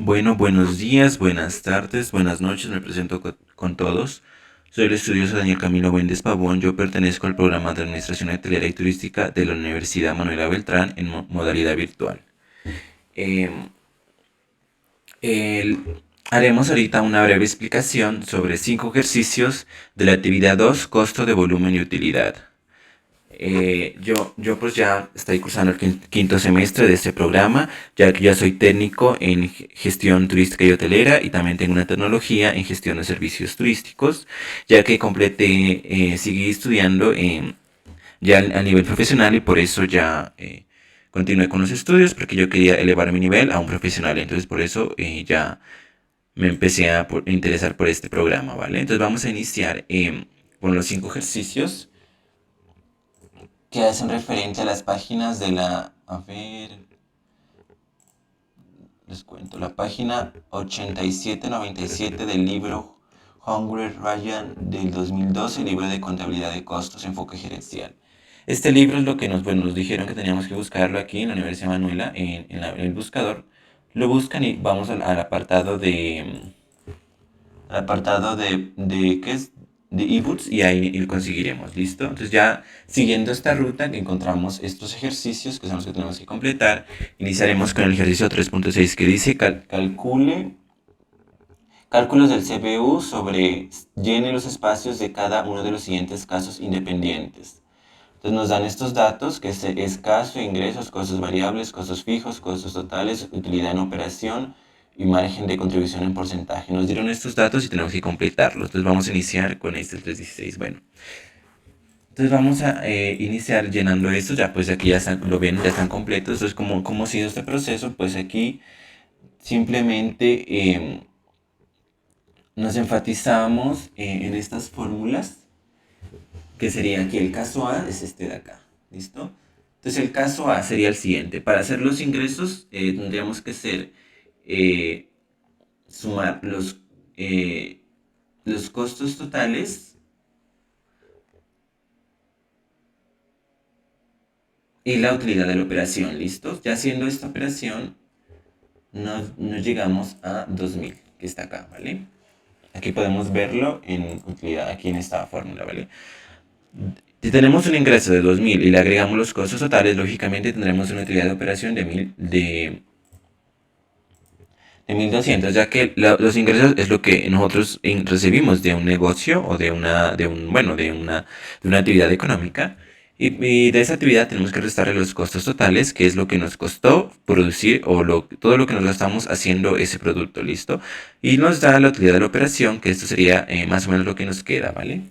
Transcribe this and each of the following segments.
Bueno, buenos días, buenas tardes, buenas noches, me presento con todos. Soy el estudioso Daniel Camilo Méndez Pavón, yo pertenezco al programa de Administración Hotelera y Turística de la Universidad Manuela Beltrán en modalidad virtual. Eh, el- Haremos ahorita una breve explicación sobre 5 ejercicios de la actividad 2, costo de volumen y utilidad. Yo pues ya estoy cursando el quinto semestre de este programa, ya que ya soy técnico en gestión turística y hotelera y también tengo una tecnología en gestión de servicios turísticos, ya que seguí estudiando ya a nivel profesional y por eso ya continué con los estudios porque yo quería elevar mi nivel a un profesional, entonces por eso ya me empecé a interesar por este programa, ¿vale? Entonces vamos a iniciar con los 5 ejercicios que hacen referencia a las páginas de a ver, les cuento, la página 87-97 del libro Hungry Ryan del 2012, libro de contabilidad de costos, enfoque gerencial. Este libro es lo que nos dijeron que teníamos que buscarlo aquí en la Universidad Manuela, en el buscador. Lo buscan y vamos al apartado ¿qué es? De ebooks y ahí lo conseguiremos, ¿listo? Entonces ya siguiendo esta ruta que encontramos estos ejercicios que son los que tenemos que completar, iniciaremos con el ejercicio 3.6 que dice calcule cálculos del CPU sobre llene los espacios de cada uno de los siguientes casos independientes. Entonces nos dan estos datos que es caso, ingresos, costos variables, costos fijos, costos totales, utilidad en operación y margen de contribución en porcentaje. Nos dieron estos datos y tenemos que completarlos. Entonces vamos a iniciar con este 316. Bueno, entonces vamos a iniciar llenando esto. Ya pues aquí ya están, lo ven, ya están completos. Entonces ¿cómo ha sido este proceso? Pues aquí simplemente nos enfatizamos en estas fórmulas que sería aquí el caso A es este de acá, ¿listo? Entonces el caso A sería el siguiente. Para hacer los ingresos tendríamos que eh, sumar los costos totales y la utilidad de la operación, ¿listo? Ya haciendo esta operación nos llegamos a 2000, que está acá, ¿vale? Aquí podemos verlo en utilidad, aquí en esta fórmula, ¿vale? Si tenemos un ingreso de 2000 y le agregamos los costos totales, lógicamente tendremos una utilidad de operación de 1200, ya que los ingresos es lo que nosotros recibimos de un negocio o de una actividad económica. Y de esa actividad tenemos que restarle los costos totales, que es lo que nos costó producir todo lo que nos gastamos haciendo ese producto, ¿listo? Y nos da la utilidad de la operación, que esto sería más o menos lo que nos queda, ¿vale?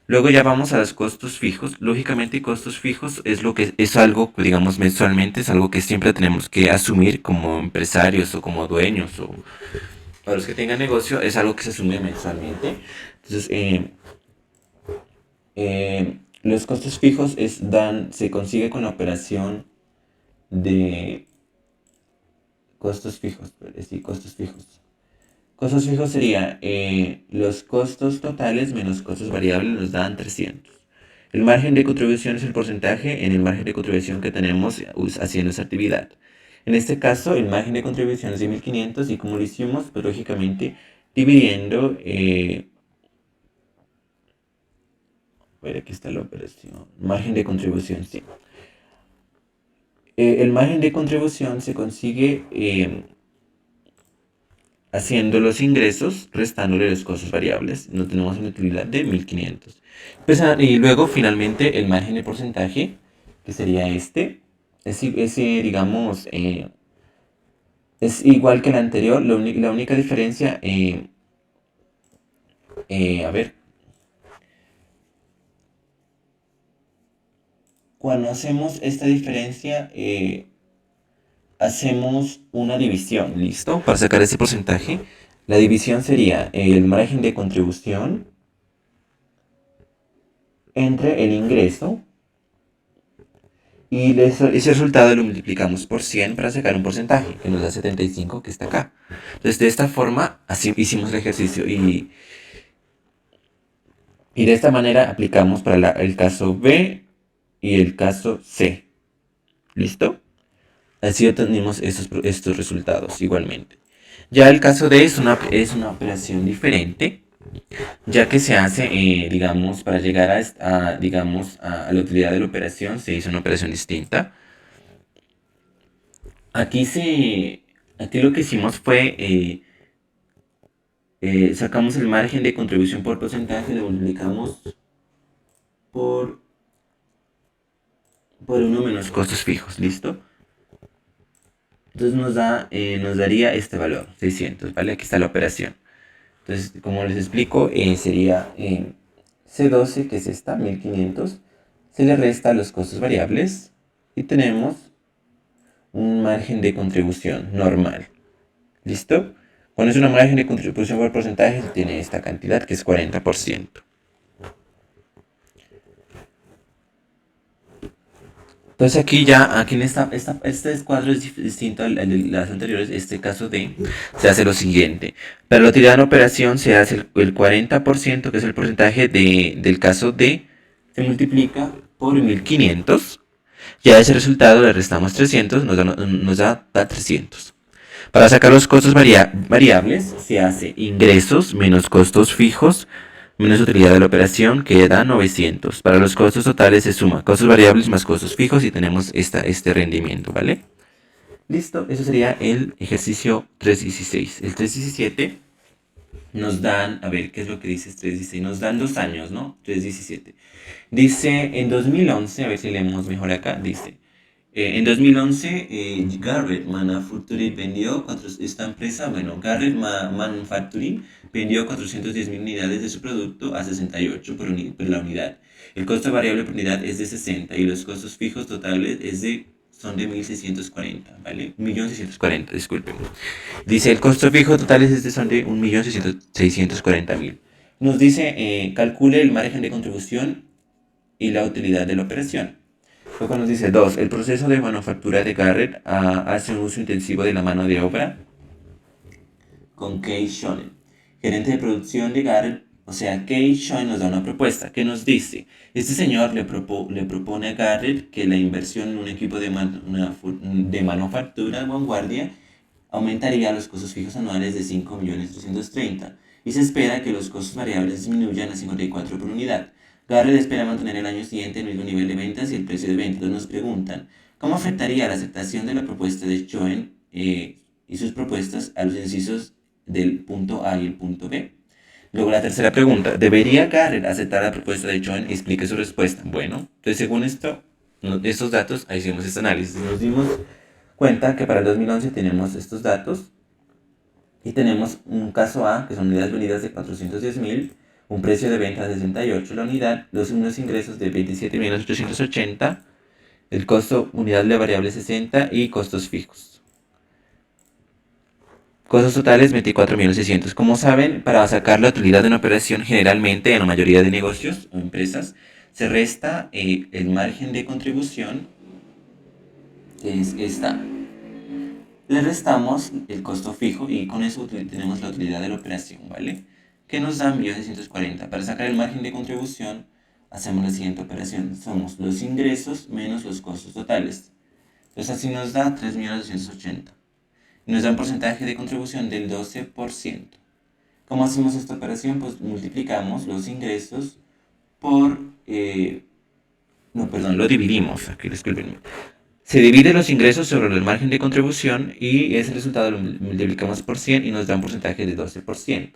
Luego ya vamos a los costos fijos. Lógicamente, costos fijos es lo que es algo, digamos, mensualmente, es algo que siempre tenemos que asumir como empresarios o como dueños o para los que tengan negocio, es algo que se asume mensualmente. Entonces, los costos fijos se consigue con la operación de costos fijos, sí, costos fijos. Costos fijos sería los costos totales menos costos variables nos dan 300. El margen de contribución es el porcentaje en el margen de contribución que tenemos haciendo esa actividad. En este caso, el margen de contribución es de 1500 y como lo hicimos, pues lógicamente dividiendo, a ver, aquí está la operación, margen de contribución, sí. El margen de contribución se consigue haciendo los ingresos, restándole los costos variables. Nos tenemos una utilidad de 1500. Pues, y luego, finalmente, el margen de porcentaje, que sería este. Ese digamos, es igual que el anterior. La única diferencia, a ver, cuando hacemos esta diferencia, hacemos una división, ¿listo? Para sacar ese porcentaje, la división sería el margen de contribución entre el ingreso y ese resultado lo multiplicamos por 100 para sacar un porcentaje, que nos da 75, que está acá. Entonces, de esta forma, así hicimos el ejercicio y de esta manera aplicamos para el caso B y el caso C. ¿Listo? Así obtenemos estos resultados igualmente. Ya el caso D es una operación diferente, ya que se hace, digamos, para llegar digamos, a la utilidad de la operación, se hizo una operación distinta. Aquí se, aquí lo que hicimos fue, sacamos el margen de contribución por porcentaje, lo multiplicamos por, por uno menos costos fijos, ¿listo? Entonces nos daría este valor, 600, ¿vale? Aquí está la operación. Entonces, como les explico, sería C12, que es esta, 1500, se le resta los costos variables y tenemos un margen de contribución normal. ¿Listo? Cuando es una margen de contribución por porcentaje, tiene esta cantidad que es 40%. Entonces aquí ya, aquí en este cuadro es distinto al de las anteriores. Este caso de se hace lo siguiente. Para la utilidad en operación se hace el 40%, que es el porcentaje del caso D, se multiplica por 1500. Y a ese resultado le restamos 300, nos da 300. Para sacar los costos variables se hace ingresos menos costos fijos menos utilidad de la operación, que da 900. Para los costos totales se suma costos variables más costos fijos y tenemos este rendimiento, ¿vale? Listo, eso sería el ejercicio 316. El 317 nos dan, a ver, ¿qué es lo que dice el 316? Nos dan 2 años, ¿no? 317. Dice, en 2011, a ver si leemos mejor acá, dice, en 2011, Garrett Manufacturing vendió, esta empresa, bueno, Garrett Manufacturing vendió 410.000 unidades de su producto a 68 por la unidad. El costo variable por unidad es de 60 y los costos fijos totales son de 1.640, ¿vale? 1.640.000, disculpen. Dice, el costo fijo total son de 1.640.000. Nos dice, calcule el margen de contribución y la utilidad de la operación. Luego nos dice 2. El proceso de manufactura de Garrett hace un uso intensivo de la mano de obra con Kei Shonen, gerente de producción de Garrett. O sea, Kei Shonen nos da una propuesta. ¿Qué nos dice? Este señor le propone a Garrett que la inversión en un equipo de manufactura de vanguardia aumentaría los costos fijos anuales de 5.330.000 y se espera que los costos variables disminuyan a 54 por unidad. Garrett espera mantener el año siguiente el mismo nivel de ventas y el precio de venta. Entonces nos preguntan, ¿cómo afectaría la aceptación de la propuesta de Schoen y sus propuestas a los incisos del punto A y el punto B? Luego la tercera pregunta, ¿debería Garrett aceptar la propuesta de Schoen? Explique su respuesta. Bueno, entonces según estos datos, ahí hicimos este análisis. Nos dimos cuenta que para el 2011 tenemos estos datos y tenemos un caso A, que son unidades vendidas de 410.000, un precio de venta de 68 la unidad, unos ingresos de 27.880, el costo unidad de variable 60 y costos fijos. Costos totales 24.600. Como saben, para sacar la utilidad de una operación, generalmente en la mayoría de negocios o empresas, se resta el margen de contribución, que es esta. Le restamos el costo fijo y con eso tenemos la utilidad de la operación, ¿vale? Que nos da 1.640. Para sacar el margen de contribución, hacemos la siguiente operación. Somos los ingresos menos los costos totales. Entonces así nos da 3.280. Y nos da un porcentaje de contribución del 12%. ¿Cómo hacemos esta operación? Pues multiplicamos los ingresos por... no, perdón, lo dividimos. Aquí, disculpenme. Se divide los ingresos sobre el margen de contribución y ese resultado lo multiplicamos por 100 y nos da un porcentaje de 12%.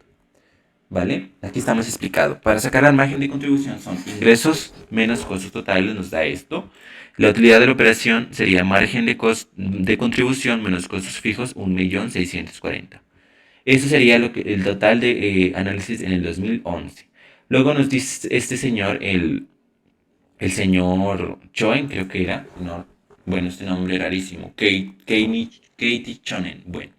¿Vale? Aquí estamos explicado. Para sacar el margen de contribución son ingresos menos costos totales, nos da esto. La utilidad de la operación sería margen de contribución menos costos fijos, 1.640.000. Eso sería el total de análisis en el 2011. Luego nos dice este señor, el señor Choen, creo que era, no, bueno, este nombre rarísimo, Katie Chonen. Bueno,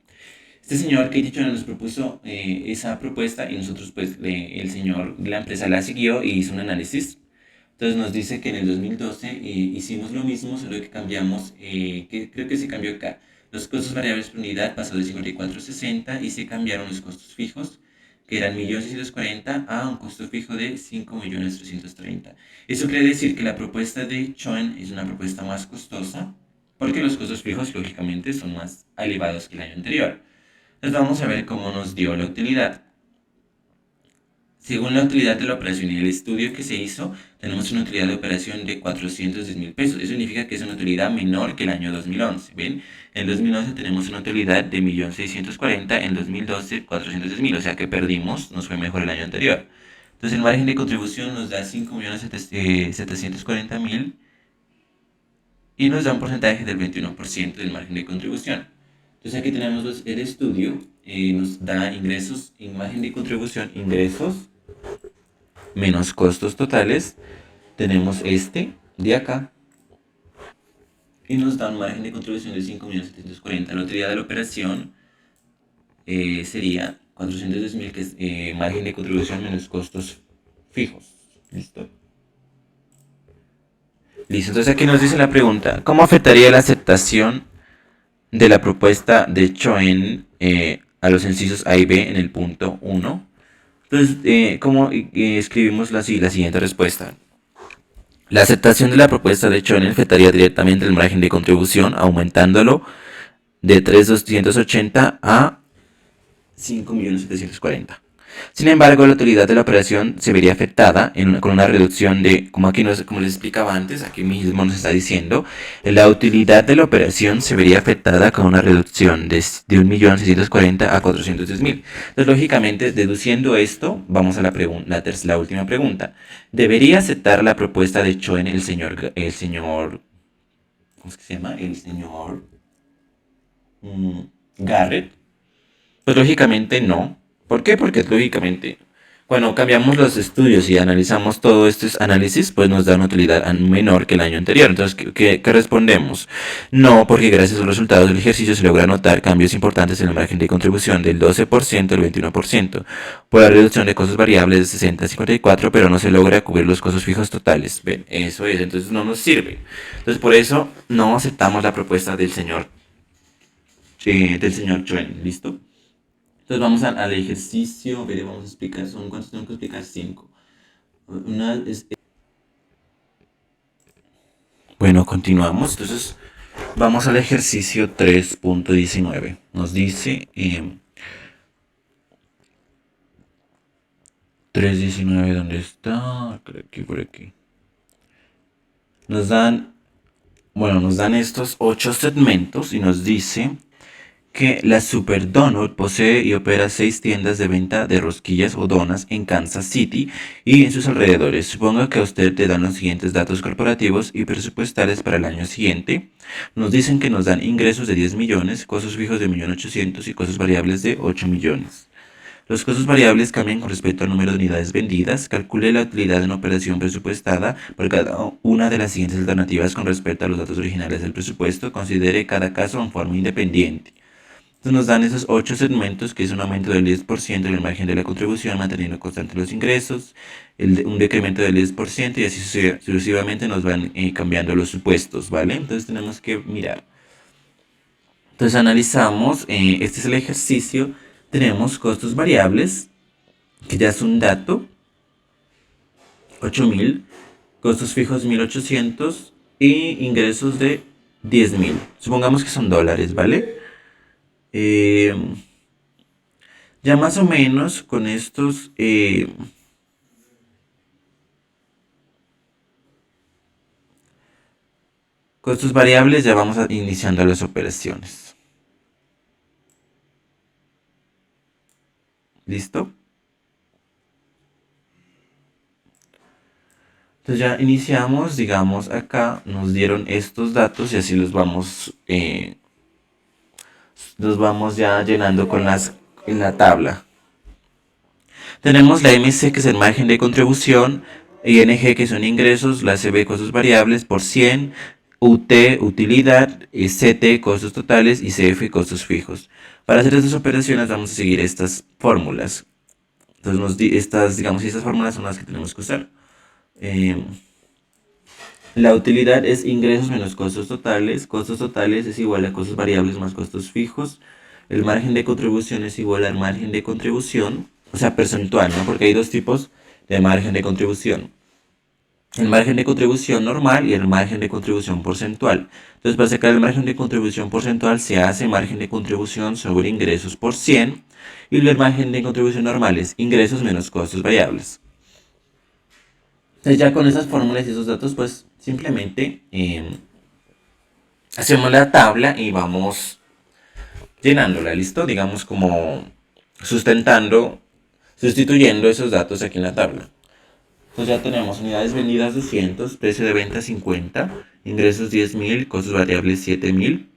este señor Katie Chonen nos propuso esa propuesta y nosotros, pues, el señor, la empresa la siguió y hizo un análisis. Entonces nos dice que en el 2012 hicimos lo mismo, solo que cambiamos, que creo que se cambió acá. Los costos variables por unidad pasó de 54 a 60 y se cambiaron los costos fijos, que eran 1.640.000 a un costo fijo de 5.330.000. Eso quiere decir que la propuesta de Choen es una propuesta más costosa, porque los costos fijos lógicamente son más elevados que el año anterior. Entonces vamos a ver cómo nos dio la utilidad. Según la utilidad de la operación y el estudio que se hizo, tenemos una utilidad de operación de 410 mil pesos. Eso significa que es una utilidad menor que el año 2011. ¿Ven? En 2011 tenemos una utilidad de 1.640.000, en 2012 410.000, o sea que perdimos, nos fue mejor el año anterior. Entonces el margen de contribución nos da 5.740.000 y nos da un porcentaje del 21% del margen de contribución. Entonces aquí tenemos el estudio, nos da ingresos, margen de contribución, ingresos menos costos totales, tenemos este de acá y nos da un margen de contribución de 5.740.000. La utilidad de la operación sería 410.000, que es margen de contribución menos costos fijos. ¿Listo? Listo, entonces aquí nos dice la pregunta, ¿cómo afectaría la aceptación de la propuesta de Choen a los incisos A y B en el punto 1? Entonces, ¿cómo escribimos la siguiente respuesta? La aceptación de la propuesta de Choen afectaría directamente el margen de contribución, aumentándolo de 3.280 a 5.740.000. Sin embargo, la utilidad de la operación se vería afectada con una reducción de, como les explicaba antes, aquí mismo nos está diciendo, la utilidad de la operación se vería afectada con una reducción de 1.640.000 a 410.000. Entonces, lógicamente, deduciendo esto, vamos a la última pregunta. ¿Debería aceptar la propuesta de Choen el señor, ¿cómo es que se llama? El señor Garrett? Pues lógicamente no. ¿Por qué? Porque lógicamente, cuando cambiamos los estudios y analizamos todo estos análisis, pues nos da una utilidad menor que el año anterior. Entonces, ¿qué respondemos? No, porque gracias a los resultados del ejercicio se logra notar cambios importantes en el margen de contribución del 12% al 21%, por la reducción de costos variables de 60 a 54, pero no se logra cubrir los costos fijos totales. Ven, eso es, entonces no nos sirve. Entonces, por eso no aceptamos la propuesta del señor Chuen. ¿Listo? Entonces vamos al ejercicio, vamos a explicar, ¿cuántos tengo que explicar? 5. Bueno, continuamos. Entonces vamos al ejercicio 3.19. Nos dice 3.19, ¿dónde está? Por aquí. Nos dan estos 8 segmentos y nos dice que la Super Donut posee y opera 6 tiendas de venta de rosquillas o donas en Kansas City y en sus alrededores. Suponga que a usted te dan los siguientes datos corporativos y presupuestales para el año siguiente. Nos dicen que nos dan ingresos de 10 millones, costos fijos de 1.800.000 y costos variables de 8 millones. Los costos variables cambian con respecto al número de unidades vendidas. Calcule la utilidad de una operación presupuestada por cada una de las siguientes alternativas con respecto a los datos originales del presupuesto. Considere cada caso en forma independiente. Entonces nos dan esos 8 segmentos, que es un aumento del 10% en el margen de la contribución, manteniendo constantes los ingresos, un decremento del 10% y así sucesivamente nos van cambiando los supuestos, ¿vale? Entonces tenemos que mirar. Entonces analizamos, este es el ejercicio, tenemos costos variables, que ya es un dato, 8.000, costos fijos 1.800 y ingresos de 10.000. Supongamos que son dólares, ¿vale? Ya más o menos con estos costos variables ya vamos iniciando las operaciones. ¿Listo? Entonces ya iniciamos, digamos acá nos dieron estos datos y así los vamos ya llenando en la tabla. Tenemos la MC, que es el margen de contribución, ING, que son ingresos, la CB, costos variables por 100, UT, utilidad, CT, costos totales y CF, costos fijos. Para hacer estas operaciones vamos a seguir estas fórmulas. Entonces estas fórmulas son las que tenemos que usar. La utilidad es ingresos menos costos totales. Costos totales es igual a costos variables más costos fijos. El margen de contribución es igual al margen de contribución, o sea, percentual, ¿no? Porque hay dos tipos de margen de contribución. el margen de contribución normal y el margen de contribución porcentual. Entonces, para sacar el margen de contribución porcentual se hace margen de contribución sobre ingresos por 100 y el margen de contribución normal es ingresos menos costos variables. Entonces, ya con esas fórmulas y esos datos, pues simplemente hacemos la tabla y vamos llenándola, ¿listo? Digamos como sustentando, sustituyendo esos datos aquí en la tabla. Entonces ya tenemos unidades vendidas 200, precio de venta 50, ingresos 10.000, costos variables 7.000.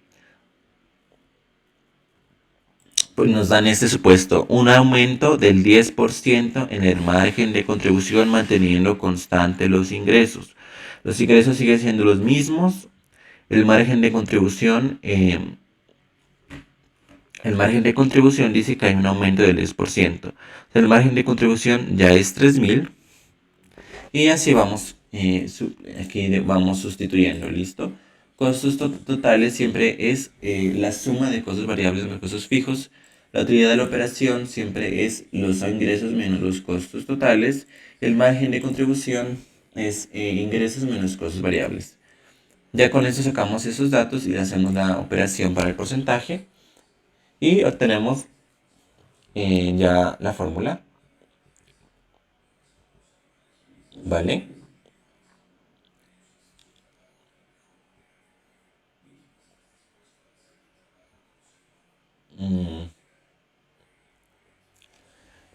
Pues nos dan este supuesto, un aumento del 10% en el margen de contribución manteniendo constante los ingresos. Los ingresos siguen siendo los mismos, el margen de contribución, dice que hay un aumento del 10%. El margen de contribución ya es 3.000 y así vamos, aquí vamos sustituyendo, ¿listo? Costos totales siempre es la suma de costos variables menos costos fijos. La utilidad de la operación siempre es los ingresos menos los costos totales. El margen de contribución es ingresos menos costos variables. Ya con eso sacamos esos datos y hacemos la operación para el porcentaje y obtenemos ya la fórmula, ¿vale? Mm,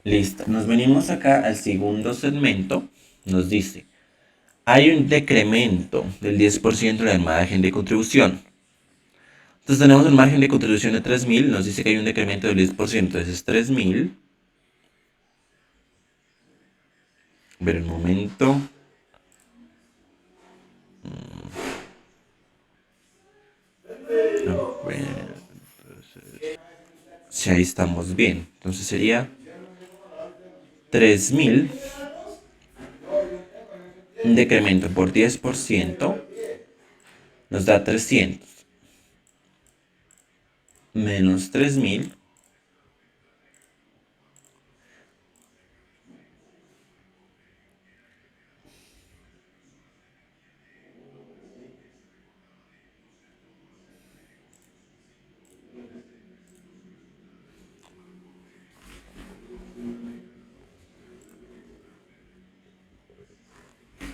listo, nos venimos acá al segundo segmento, nos dice, hay un decremento del 10% en el margen de contribución. Entonces tenemos el margen de contribución de 3.000, nos dice que hay un decremento del 10%, entonces es 3.000. Ver un momento. A ver, si ahí estamos bien. Entonces sería 3.000, un decremento por 10%, nos da 300. Menos 3.000.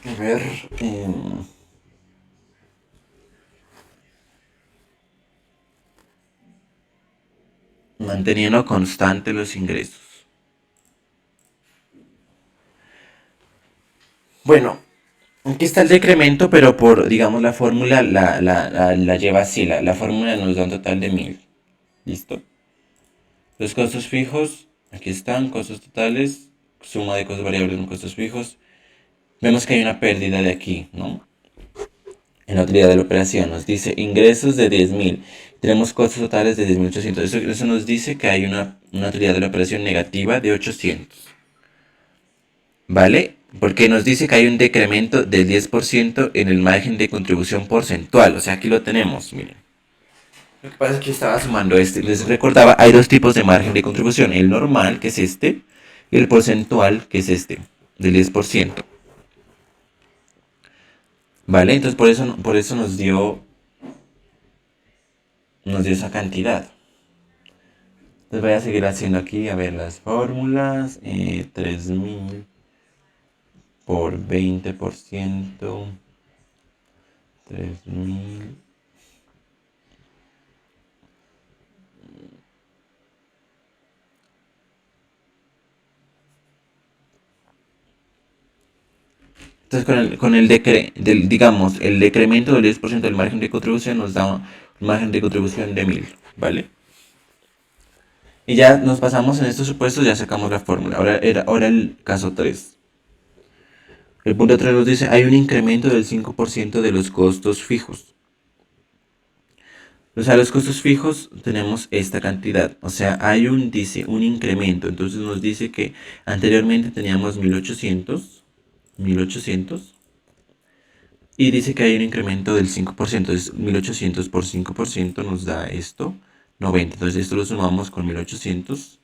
A ver. Manteniendo constante los ingresos. Bueno, aquí está el decremento, pero por, digamos, la fórmula la lleva así. La fórmula nos da un total de 1.000. ¿Listo? Los costos fijos, aquí están, costos totales, suma de costos variables con costos fijos. Vemos que hay una pérdida de aquí, ¿no? En la utilidad de la operación nos dice ingresos de 10.000. Tenemos costos totales de 10.800. Eso nos dice que hay una utilidad de la operación negativa de 800. ¿Vale? Porque nos dice que hay un decremento del 10% en el margen de contribución porcentual. O sea, aquí lo tenemos, miren. Lo que pasa es que estaba sumando este. Les recordaba, hay dos tipos de margen de contribución. El normal, que es este, y el porcentual, que es este, del 10%. ¿Vale? Entonces por eso nos dio esa cantidad. Entonces voy a seguir haciendo aquí, a ver las fórmulas. 3.000 por 20%. 3.000. Entonces, digamos, el decremento del 10% del margen de contribución nos da un margen de contribución de 1.000, ¿vale? Y ya nos pasamos en estos supuestos, ya sacamos la fórmula. Ahora el caso 3. El punto 3 nos dice, hay un incremento del 5% de los costos fijos. O sea, los costos fijos tenemos esta cantidad. O sea, dice, un incremento. Entonces nos dice que anteriormente teníamos 1.800. 1.800. Y dice que hay un incremento del 5%. Entonces 1.800 por 5% nos da esto, 90. Entonces esto lo sumamos con 1.800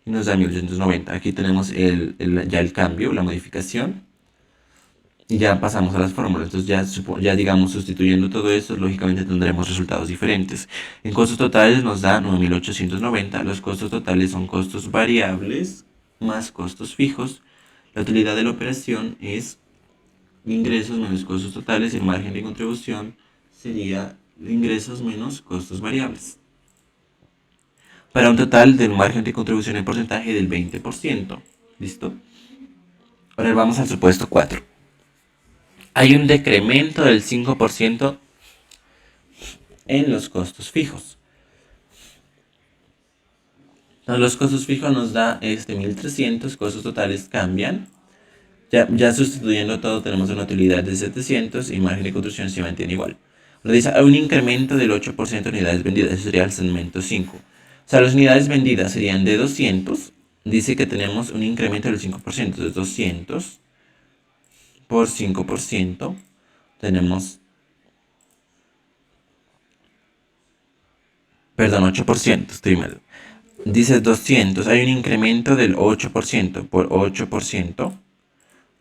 y nos da 1.890. Aquí tenemos ya el cambio, la modificación. Y ya pasamos a las fórmulas. Entonces ya digamos, sustituyendo todo esto, lógicamente tendremos resultados diferentes. En costos totales nos da 9.890. Los costos totales son costos variables más costos fijos. La utilidad de la operación es ingresos menos costos totales. El margen de contribución sería ingresos menos costos variables, para un total del margen de contribución en porcentaje del 20%. ¿Listo? Ahora vamos al supuesto 4. Hay un decremento del 5% en los costos fijos. Entonces, los costos fijos nos da 1.300, costos totales cambian. Ya sustituyendo todo tenemos una utilidad de 700 y margen de construcción se mantiene igual. Ahora dice, hay un incremento del 8% de unidades vendidas, eso sería el segmento 5. O sea, las unidades vendidas serían de 200, dice que tenemos un incremento del 5%, de 200 por 5%, tenemos, perdón, 8%, estoy mal. Dice 200, hay un incremento del 8%, por 8%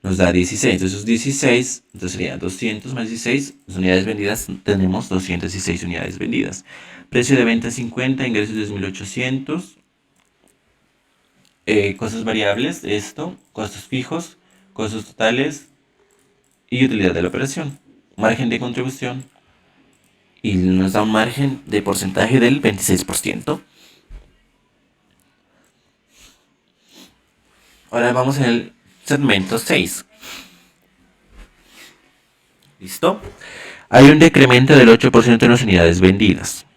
nos da 16. Entonces 16, entonces sería 200 más 16, unidades vendidas, tenemos 216 unidades vendidas. Precio de venta 50, ingresos 2.800. Costos variables, costos fijos, costos totales y utilidad de la operación. Margen de contribución. Y nos da un margen de porcentaje del 26%. Ahora vamos en el segmento 6. ¿Listo? Hay un decremento del 8% en las unidades vendidas.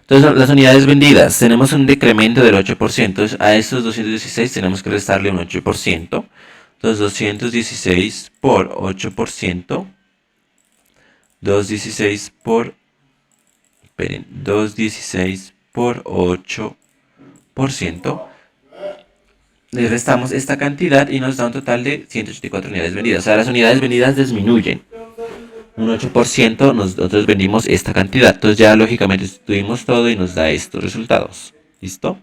Entonces, las unidades vendidas, tenemos un decremento del 8%. Entonces, a estos 216 tenemos que restarle un 8%. Entonces, 216 por 8%. 216 por... Esperen, 216 por 8%. Le restamos esta cantidad y nos da un total de 184 unidades vendidas. O sea, las unidades vendidas disminuyen un 8%, nosotros vendimos esta cantidad. Entonces ya lógicamente sustituimos todo y nos da estos resultados. ¿Listo?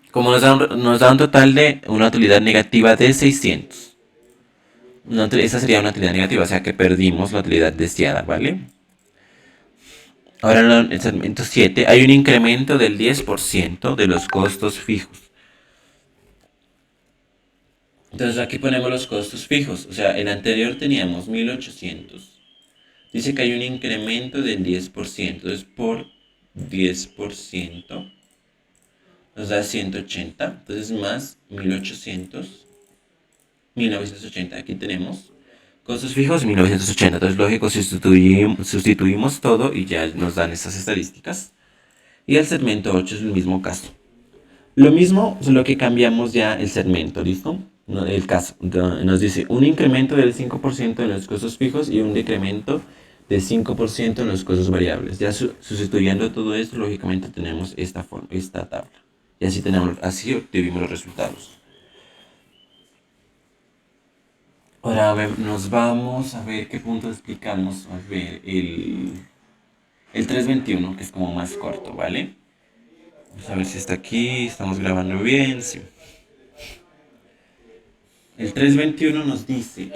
Como nos da un total de una utilidad negativa de 600. Esta sería una utilidad negativa, o sea que perdimos la utilidad deseada, ¿vale? Ahora en el segmento 7 hay un incremento del 10% de los costos fijos. Entonces aquí ponemos los costos fijos. O sea, en el anterior teníamos 1.800. Dice que hay un incremento del 10%. Entonces por 10% nos da 180. Entonces más 1.800. 1.980. Aquí tenemos costos fijos 1.980. Entonces lógico, sustituimos todo y ya nos dan estas estadísticas. Y el segmento 8 es el mismo caso. Lo mismo, solo que cambiamos ya el segmento, ¿listo? El caso. Nos dice un incremento del 5% en los costos fijos y un decremento de 5% en los costos variables. Ya sustituyendo todo esto, lógicamente tenemos esta tabla. Y así obtuvimos los resultados. Ahora nos vamos a ver qué punto explicamos. A ver, el 321, que es como más corto, ¿vale? Vamos a ver si está aquí, estamos grabando bien, sí. El 321 nos dice,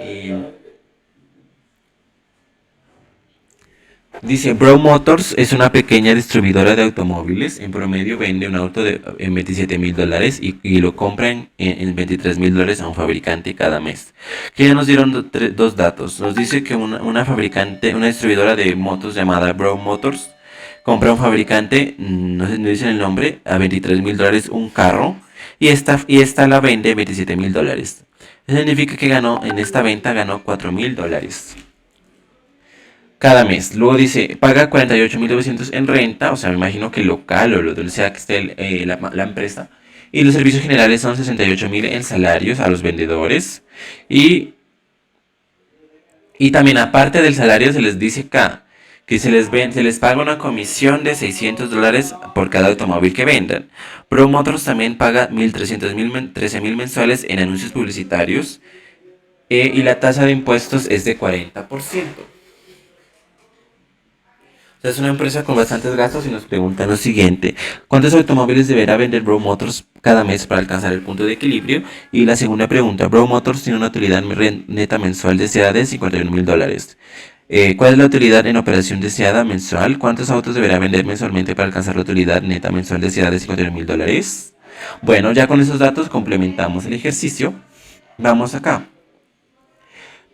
Brown Motors es una pequeña distribuidora de automóviles. En promedio vende un auto en $27,000 y lo compran en $23,000 a un fabricante cada mes. Que ya nos dieron dos datos. Nos dice que una distribuidora de motos llamada Brown Motors, compra a un fabricante, no dicen el nombre, a $23,000 un carro y esta la vende en $27,000. Eso significa que en esta venta ganó $4,000 cada mes. Luego dice, paga 48.900 en renta, o sea, me imagino que local o lo donde sea que esté la empresa. Y los servicios generales son 68.000 en salarios a los vendedores. Y también aparte del salario se les dice que se les paga una comisión de $600 por cada automóvil que vendan. Promotors también paga 13.000 mensuales en anuncios publicitarios. Y la tasa de impuestos es de 40%. Es una empresa con bastantes gastos y nos preguntan lo siguiente: ¿cuántos automóviles deberá vender Bro Motors cada mes para alcanzar el punto de equilibrio? Y la segunda pregunta: Bro Motors tiene una utilidad neta mensual deseada de $51.000. ¿Cuál es la utilidad en operación deseada mensual? ¿Cuántos autos deberá vender mensualmente para alcanzar la utilidad neta mensual deseada de $51.000? Bueno, ya con esos datos complementamos el ejercicio. Vamos acá.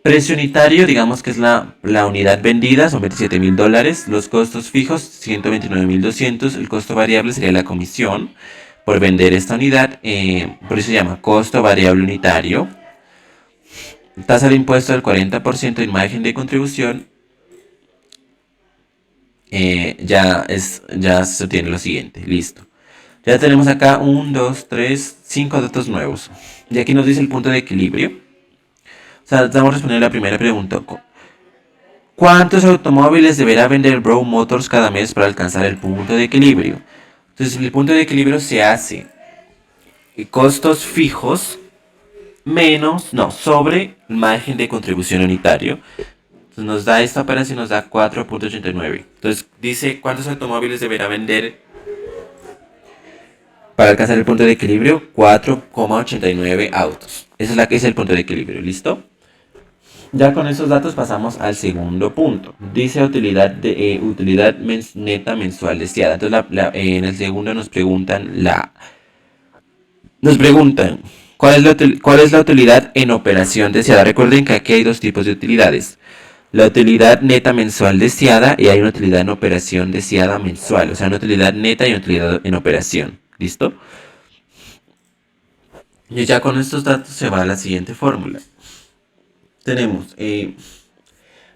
Precio unitario, digamos que es la unidad vendida, son $27.000. Los costos fijos, 129.200. El costo variable sería la comisión por vender esta unidad. Por eso se llama costo variable unitario. Tasa de impuesto del 40% y margen de contribución. Ya se obtiene lo siguiente. Listo. Ya tenemos acá 1, 2, 3, 5 datos nuevos. Y aquí nos dice el punto de equilibrio. O sea, vamos a responder la primera pregunta. ¿Cuántos automóviles deberá vender Bro Motors cada mes para alcanzar el punto de equilibrio? Entonces, el punto de equilibrio se hace costos fijos sobre el margen de contribución unitario. Entonces, nos da esta operación, nos da 4.89. Entonces, dice cuántos automóviles deberá vender para alcanzar el punto de equilibrio: 4,89 autos. Esa es la que es el punto de equilibrio. ¿Listo? Ya con esos datos pasamos al segundo punto. Dice utilidad neta mensual deseada. Entonces en el segundo nos preguntan ¿cuál es la utilidad en operación deseada? Recuerden que aquí hay dos tipos de utilidades: la utilidad neta mensual deseada, y hay una utilidad en operación deseada mensual. O sea, una utilidad neta y una utilidad en operación. ¿Listo? Y ya con estos datos se va a la siguiente fórmula. Tenemos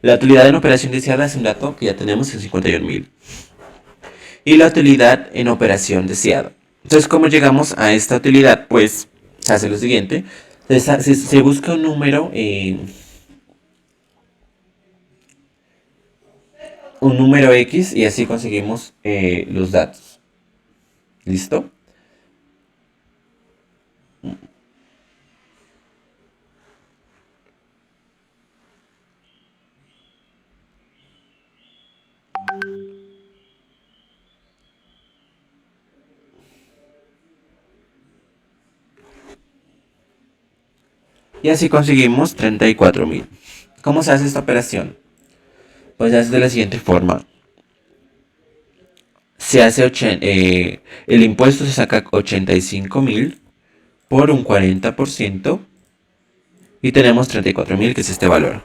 la utilidad en operación deseada, es un dato que ya tenemos en 51.000. Y la utilidad en operación deseada. Entonces, ¿cómo llegamos a esta utilidad? Pues se hace lo siguiente. Se busca un número X, y así conseguimos los datos. ¿Listo? Y así conseguimos 34.000. ¿Cómo se hace esta operación? Pues se hace de la siguiente forma. El impuesto se saca 85.000 por un 40%, y tenemos 34.000, que es este valor.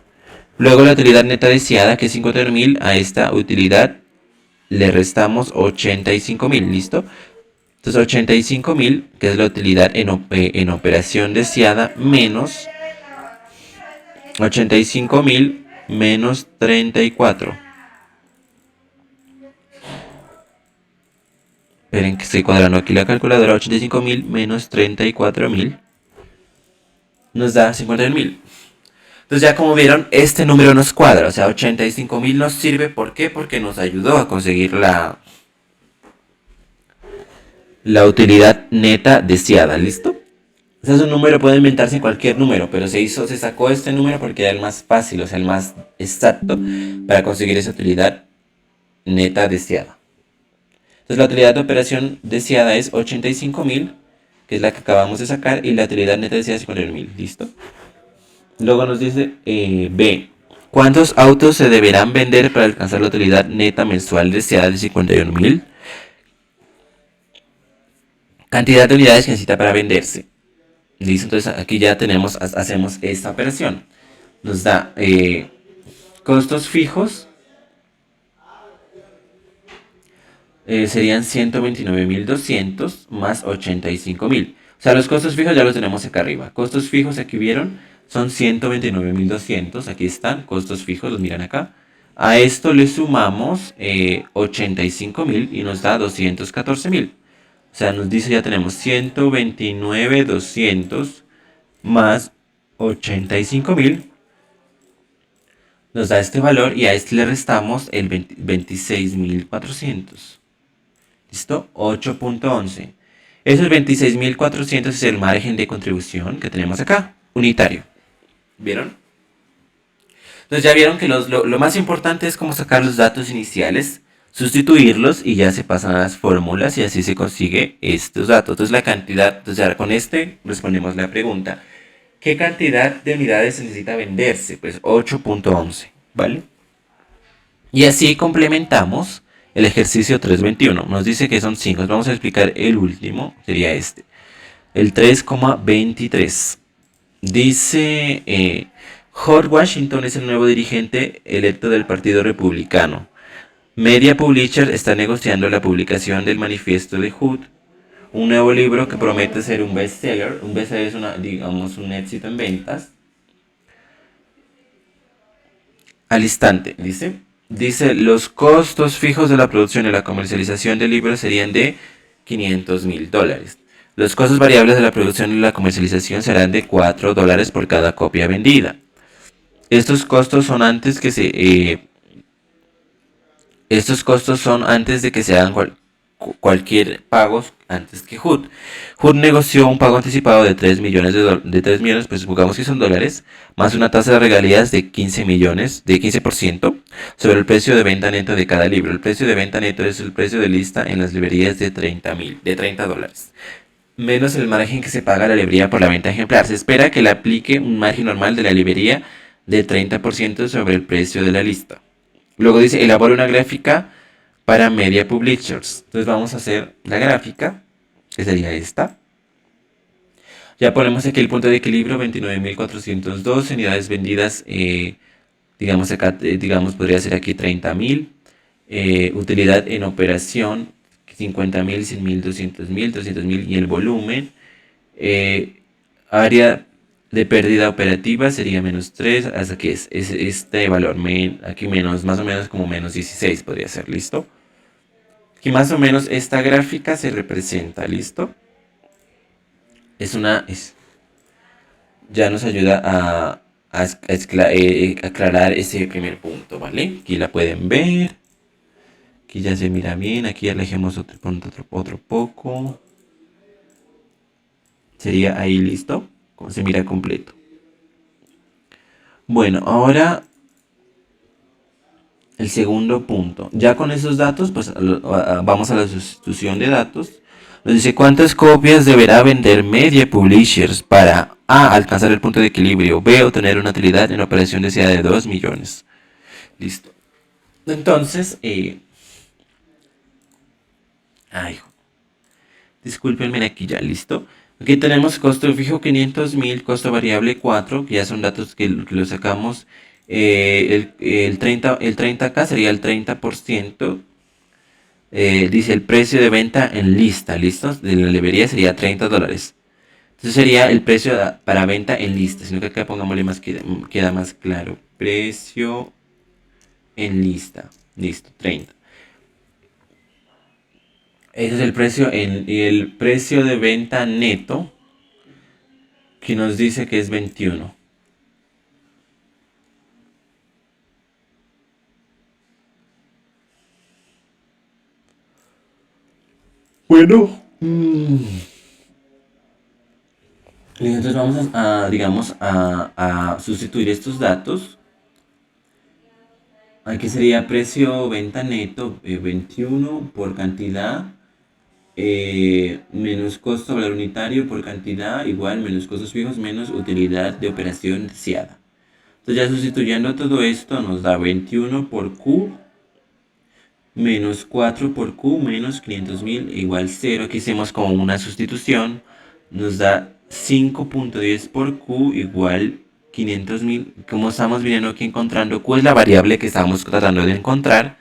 Luego la utilidad neta deseada, que es 51.000, a esta utilidad le restamos 85.000. ¿Listo? Entonces 85.000, que es la utilidad en operación deseada, menos 85.000 menos 34. Esperen que estoy cuadrando aquí la calculadora. 85.000 menos 34.000 nos da 51.000. Entonces, ya como vieron, este número nos cuadra. O sea, 85.000 nos sirve. ¿Por qué? Porque nos ayudó a conseguir la utilidad neta deseada. ¿Listo? O sea, es un número, puede inventarse cualquier número, pero se sacó este número porque era el más fácil, o sea, el más exacto para conseguir esa utilidad neta deseada. Entonces, la utilidad de operación deseada es 85.000, que es la que acabamos de sacar, y la utilidad neta deseada es 51.000. ¿Listo? Luego nos dice B. ¿Cuántos autos se deberán vender para alcanzar la utilidad neta mensual deseada de 51.000? Cantidad de unidades que necesita para venderse. ¿Listo? Entonces aquí ya hacemos esta operación. Nos da costos fijos. Serían 129.200 más 85.000. O sea, los costos fijos ya los tenemos acá arriba. Costos fijos, aquí vieron, son 129.200. Aquí están, costos fijos, los miran acá. A esto le sumamos 85.000 y nos da 214.000. O sea, nos dice, ya tenemos 129.200 más 85.000. Nos da este valor, y a este le restamos el 26.400. ¿Listo? 8.11. Esos 26.400 es el margen de contribución que tenemos acá, unitario. ¿Vieron? Entonces ya vieron que lo más importante es cómo sacar los datos iniciales sustituirlos y ya se pasan a las fórmulas y así se consigue estos datos. Entonces la cantidad, entonces ahora con este respondemos la pregunta. ¿Qué cantidad de unidades se necesita venderse? Pues 8.11, ¿vale? Y así complementamos el ejercicio 321. Nos dice que son 5. Vamos a explicar el último, sería este. El 3,23. Dice, George Washington es el nuevo dirigente electo del Partido Republicano. Media Publisher está negociando la publicación del manifiesto de Hood, un nuevo libro que promete ser un bestseller. Un bestseller es digamos, un éxito en ventas. Al instante, dice, los costos fijos de la producción y la comercialización del libro serían de $500,000. Los costos variables de la producción y la comercialización serán de $4 por cada copia vendida. Estos costos son antes que se hagan cualquier pago antes que Hood. Hood negoció un pago anticipado de 3 millones, de 3 millones, pues supongamos que son dólares, más una tasa de regalías de 15 millones, de 15% sobre el precio de venta neto de cada libro. El precio de venta neto es el precio de lista en las librerías de $30, menos el margen que se paga a la librería por la venta ejemplar. Se espera que le aplique un margen normal de la librería de 30% sobre el precio de la lista. Luego dice, elabora una gráfica para Media Publishers. Entonces vamos a hacer la gráfica, que sería esta. Ya ponemos aquí el punto de equilibrio, 29.412 unidades vendidas, digamos, podría ser aquí 30.000. Utilidad en operación, 50.000, 100.000, 200.000, 300.000 y el volumen. Área de pérdida operativa sería menos 3, hasta que es este valor, aquí menos, más o menos como menos 16 podría ser, ¿listo? Aquí más o menos esta gráfica se representa, ¿listo? Ya nos ayuda a aclarar ese primer punto, ¿vale? Aquí la pueden ver. Aquí ya se mira bien, aquí alejemos otro poco. Sería ahí, ¿listo? Como se mira completo. Bueno, ahora el segundo punto. Ya con esos datos, pues vamos a la sustitución de datos. Nos dice cuántas copias deberá vender Media Publishers para A, alcanzar el punto de equilibrio, B, obtener una utilidad en operación deseada de 2 millones. Listo. Entonces, discúlpenme, aquí ya, listo. Aquí tenemos costo fijo 500.000, costo variable 4, que ya son datos que lo sacamos. El 30K sería el 30%. Dice el precio de venta en lista, ¿listo? De la librería sería $30. Entonces sería el precio para venta en lista, sino que acá pongámosle más, queda más claro. Precio en lista, listo, 30. Ese es el precio y el precio de venta neto, que nos dice que es 21. Bueno. Entonces vamos digamos, a sustituir estos datos. Aquí sería precio venta neto 21 por cantidad, menos costo valor unitario por cantidad, igual menos costos fijos, menos utilidad de operación deseada. Entonces ya sustituyendo todo esto nos da 21 por Q menos 4 por Q menos 500.000 igual 0. Aquí hicimos como una sustitución. Nos da 5.10 por Q igual 500.000. Como estamos viendo aquí encontrando Q es la variable que estamos tratando de encontrar.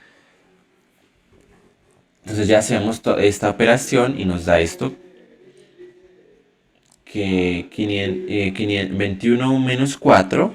Entonces ya hacemos esta operación y nos da esto. Que 21 menos 4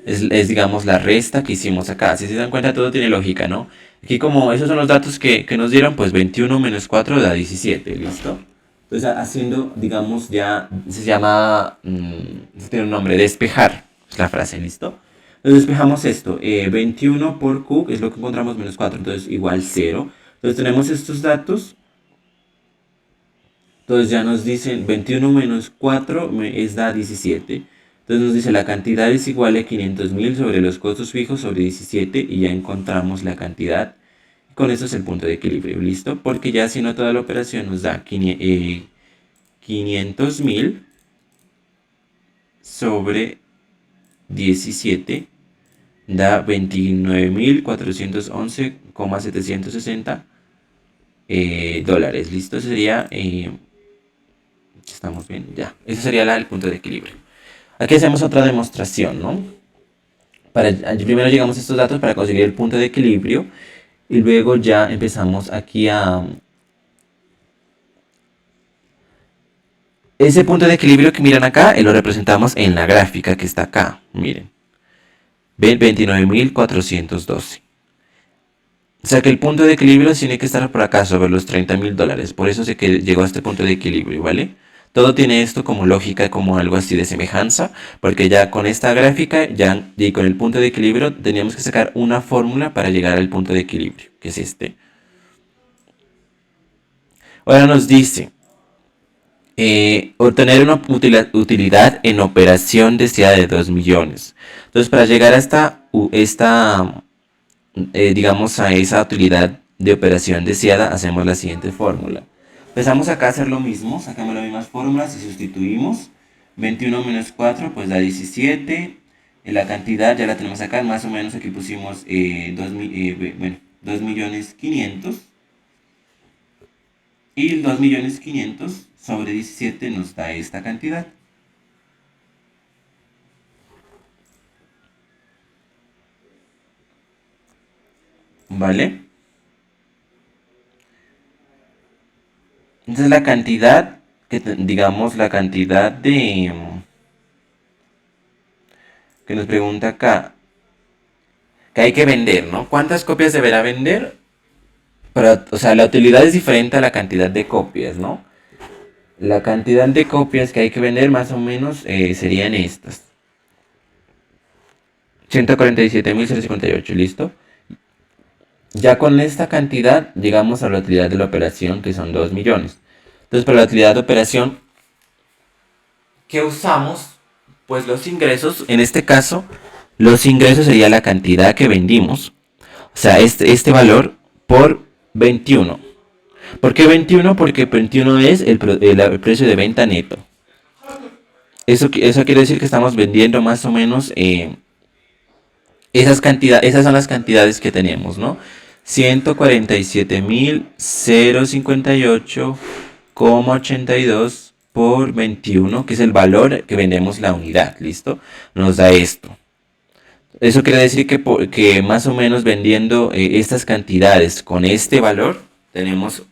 es digamos la resta que hicimos acá. Si se dan cuenta todo tiene lógica, ¿no? Aquí como esos son los datos que nos dieron, pues 21 menos 4 da 17, ¿listo? Entonces haciendo, digamos, ya se llama, tiene un nombre, despejar, es la frase, ¿listo? Entonces despejamos esto, 21 por Q, que es lo que encontramos, menos 4, entonces igual 0. Entonces tenemos estos datos. Entonces ya nos dicen 21 menos 4 da 17. Entonces nos dice la cantidad es igual a 500.000 sobre los costos fijos sobre 17 y ya encontramos la cantidad Con eso es el punto de equilibrio, ¿listo? Porque ya haciendo toda la operación nos da 500.000 sobre 17 da 29.411,760 dólares. ¿Listo? Ese sería... ¿estamos bien? Ya. Ese sería el punto de equilibrio. Aquí hacemos otra demostración, ¿no? Primero llegamos a estos datos para conseguir el punto de equilibrio y luego ya empezamos aquí a... Ese punto de equilibrio que miran acá, lo representamos en la gráfica que está acá. Miren. Ven 29.412. O sea que el punto de equilibrio tiene que estar por acá, sobre los 30.000 dólares. Por eso sé que llegó a este punto de equilibrio, ¿vale? Todo tiene esto como lógica, como algo así de semejanza, porque ya con esta gráfica ya, y con el punto de equilibrio teníamos que sacar una fórmula para llegar al punto de equilibrio, que es este. Ahora nos dice, obtener una utilidad en operación deseada de 2 millones. Entonces, para llegar a digamos, a esa utilidad de operación deseada, hacemos la siguiente fórmula. Empezamos acá a hacer lo mismo, sacamos las mismas fórmulas y sustituimos. 21 menos 4 pues da 17. La cantidad ya la tenemos acá, más o menos aquí pusimos 2.500.000. Y el 2.500.000 sobre 17 nos da esta cantidad. ¿Vale? Entonces la cantidad, digamos la cantidad que nos pregunta acá, que hay que vender, ¿no? ¿Cuántas copias deberá vender? O sea, la utilidad es diferente a la cantidad de copias, ¿no? La cantidad de copias que hay que vender más o menos serían estas. 147.058, ¿listo? Ya con esta cantidad llegamos a la utilidad de la operación, que son 2 millones. Entonces, para la utilidad de operación que usamos, pues los ingresos, en este caso, los ingresos sería la cantidad que vendimos. O sea, este valor por 21. ¿Por qué 21? Porque 21 es el precio de venta neto. Eso quiere decir que estamos vendiendo más o menos esas son las cantidades que tenemos, ¿no? 147.058,82 por 21, que es el valor que vendemos la unidad, ¿listo? Nos da esto. Eso quiere decir que más o menos vendiendo estas cantidades con este valor, tenemos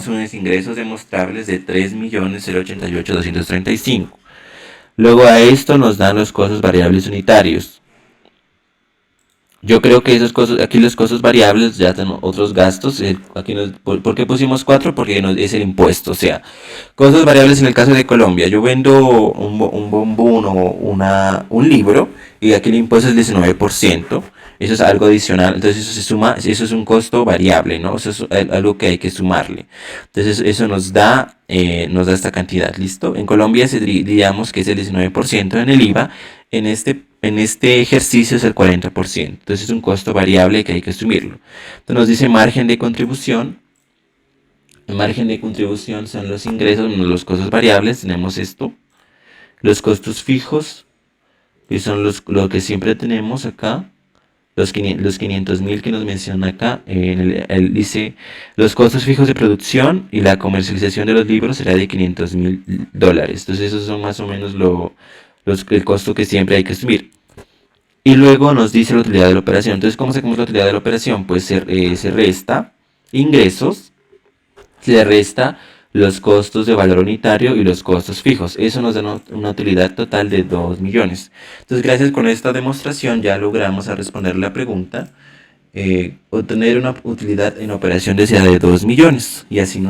unos ingresos demostrables de 3.088.235. Luego a esto nos dan los costos variables unitarios. Yo creo que esos costos, aquí los costos variables ya tenemos otros gastos. ¿Por qué pusimos 4? Porque es el impuesto. O sea, costos variables en el caso de Colombia. Yo vendo un bombón o un libro y aquí el impuesto es el 19%. Eso es algo adicional. Entonces eso se suma, eso es un costo variable, ¿no? Eso es algo que hay que sumarle. Entonces eso nos da esta cantidad, ¿listo? En Colombia diríamos que es el 19% en el IVA. En este ejercicio es el 40%. Entonces es un costo variable que hay que asumirlo. Entonces nos dice margen de contribución. El margen de contribución son los ingresos menos los costos variables. Tenemos esto. Los costos fijos, que son lo que siempre tenemos acá. Los 500.000 que nos menciona acá. Él dice los costos fijos de producción y la comercialización de los libros será de 500.000 dólares. Entonces esos son más o menos el costo que siempre hay que asumir. Y luego nos dice la utilidad de la operación. Entonces, ¿cómo sacamos la utilidad de la operación? Pues se resta ingresos, se resta los costos de valor unitario y los costos fijos. Eso nos da una utilidad total de 2 millones. Entonces, gracias con esta demostración ya logramos responder la pregunta. Obtener una utilidad en operación deseada de 2 millones. Y así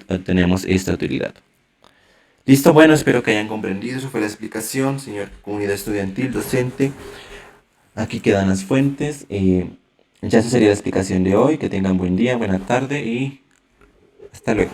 obtenemos esta utilidad. Listo, bueno, espero que hayan comprendido. Eso fue la explicación, señor comunidad estudiantil, docente. Aquí quedan las fuentes. Ya esa sería la explicación de hoy. Que tengan buen día, buena tarde y hasta luego.